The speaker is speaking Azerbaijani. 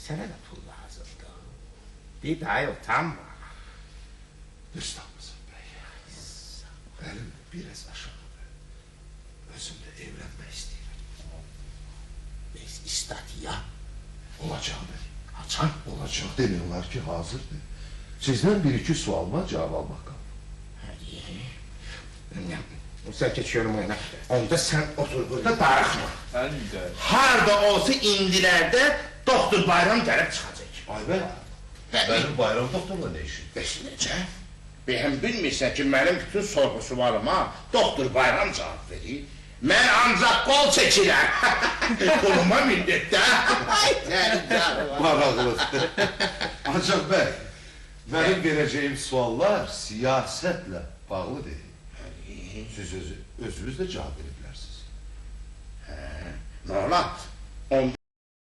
Sənə də pul lazımdır. Bir daha utanma. Üstadımızın bəy. Elim biraz aşağıdır. Özüm de evlenmek istedim. İstədi ya. Olacak dedi. Açan. Olacak demiyorlar ki hazırdı. Sizden bir iki sualıma cevap almak kaldı. Sen geçiyorum oyuna. Onda sen otur burada darıxma. Əldə. Harda olsa indilerde Doktor Bayram gelip çıkacak. Ayber, benim bayram doktorla ne işim? Beş necə? Bəyəm bilmirsən ki, mənim bütün sorğu sualıma Doktor Bayram cavab verir. Mən ancaq qol çəkirəm. Qoluma minnətdə. Ay sənin canım. Maraqlıdır. Ancak bey, benim vereceğim suallar siyasetle bağlı değil. Siz özünüz de cevap verebilirsiniz. Nə olar?